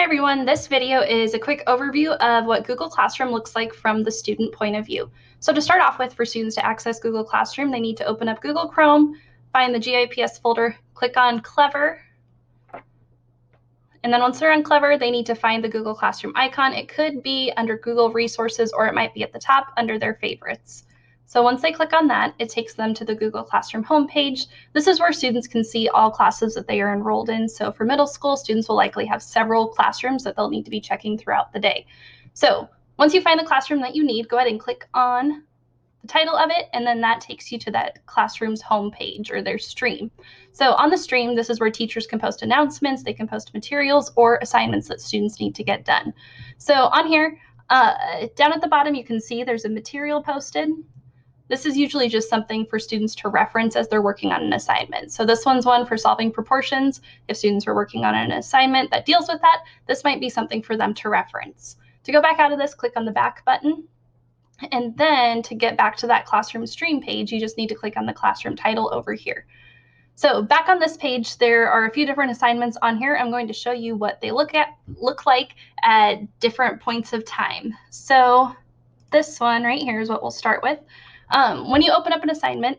everyone, this video is a quick overview of what Google Classroom looks like from the student point of view. So to start off with, for students to access Google Classroom, they need to open up Google Chrome, find the GIPS folder, click on Clever, and then once they're on Clever, they need to find the Google Classroom icon. It could be under Google Resources or it might be at the top under their favorites. So once they click on that, it takes them to the Google Classroom homepage. This is where students can see all classes that they are enrolled in. So for middle school, students will likely have several classrooms that they'll need to be checking throughout the day. So once you find the classroom that you need, go ahead and click on the title of it, and then that takes you to that classroom's homepage or their stream. So on the stream, this is where teachers can post announcements, they can post materials or assignments that students need to get done. So on here, down at the bottom, you can see there's a material posted. This is usually just something for students to reference as they're working on an assignment. So this one's one for solving proportions. If students are working on an assignment that deals with that, this might be something for them to reference. To go back out of this, click on the back button. And then to get back to that classroom stream page, you just need to click on the classroom title over here. So back on this page, there are a few different assignments on here. I'm going to show you what they look like at different points of time. So this one right here is what we'll start with. When you open up an assignment,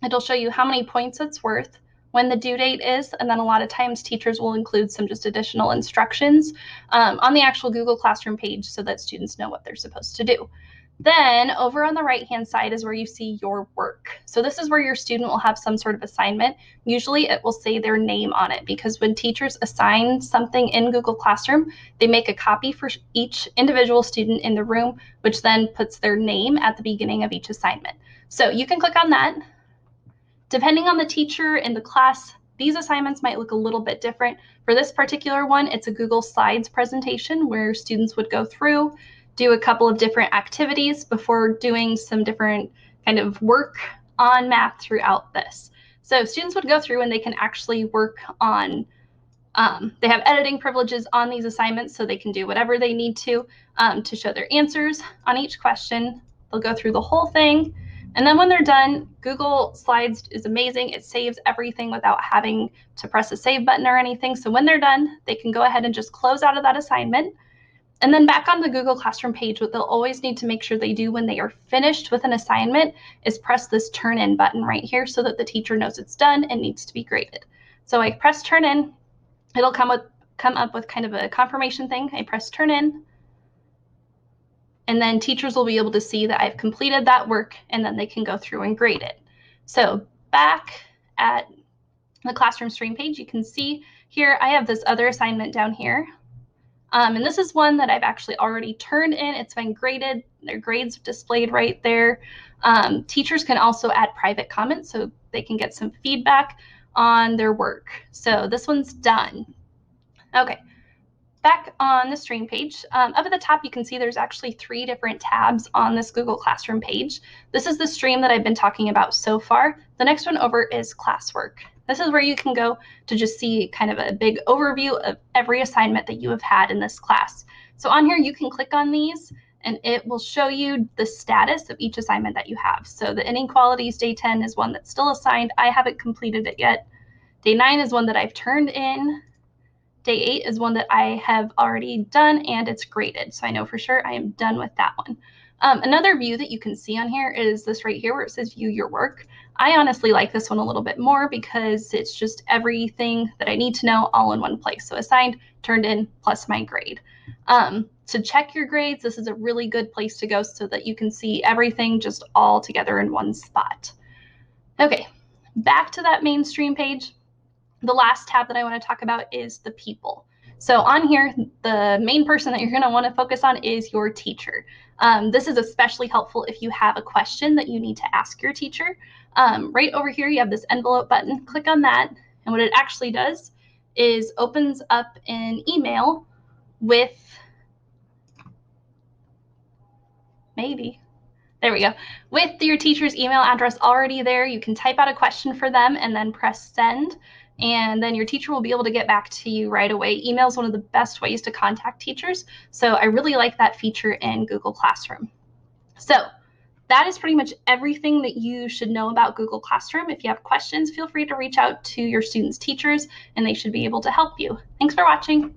it'll show you how many points it's worth, when the due date is, and then a lot of times teachers will include some just additional instructions on the actual Google Classroom page so that students know what they're supposed to do. Then over on the right-hand side is where you see your work. So this is where your student will have some sort of assignment. Usually it will say their name on it because when teachers assign something in Google Classroom, they make a copy for each individual student in the room, which then puts their name at the beginning of each assignment. So you can click on that. Depending on the teacher and the class, these assignments might look a little bit different. For this particular one, it's a Google Slides presentation where students would go through, do a couple of different activities before doing some different kind of work on math throughout this. So students would go through and they can actually work on, they have editing privileges on these assignments so they can do whatever they need to show their answers on each question. They'll go through the whole thing. And then when they're done, Google Slides is amazing. It saves everything without having to press a save button or anything. So when they're done, they can go ahead and just close out of that assignment. And then back on the Google Classroom page, what they'll always need to make sure they do when they are finished with an assignment is press this turn in button right here so that the teacher knows it's done and needs to be graded. So I press turn in, it'll come up with kind of a confirmation thing. I press turn in, and then teachers will be able to see that I've completed that work and then they can go through and grade it. So back at the classroom stream page, you can see here I have this other assignment down here. And this is one that I've actually already turned in. It's been graded. Their grades are displayed right there. Teachers can also add private comments so they can get some feedback on their work. So this one's done. Okay, back on the stream page, up at the top, you can see there's actually 3 different tabs on this Google Classroom page. This is the stream that I've been talking about so far. The next one over is Classwork. This is where you can go to just see kind of a big overview of every assignment that you have had in this class. So on here, you can click on these and it will show you the status of each assignment that you have. So the inequalities day 10 is one that's still assigned. I haven't completed it yet. Day 9 is one that I've turned in. Day 8 is one that I have already done and it's graded. So I know for sure I am done with that one. Another view that you can see on here is this right here where it says view your work. I honestly like this one a little bit more because it's just everything that I need to know all in one place. So assigned, turned in, plus my grade. To check your grades, this is a really good place to go so that you can see everything just all together in one spot. Okay, back to that mainstream page. The last tab that I want to talk about is the people. So on here, the main person that you're going to want to focus on is your teacher. This is especially helpful if you have a question that you need to ask your teacher. Right over here, you have this envelope button. Click on that. And what it actually does is opens up an email with, there we go. With your teacher's email address already there, you can type out a question for them and then press send. And then your teacher will be able to get back to you right away. Email is one of the best ways to contact teachers. So I really like that feature in Google Classroom. So that is pretty much everything that you should know about Google Classroom. If you have questions, feel free to reach out to your students' teachers and they should be able to help you. Thanks for watching.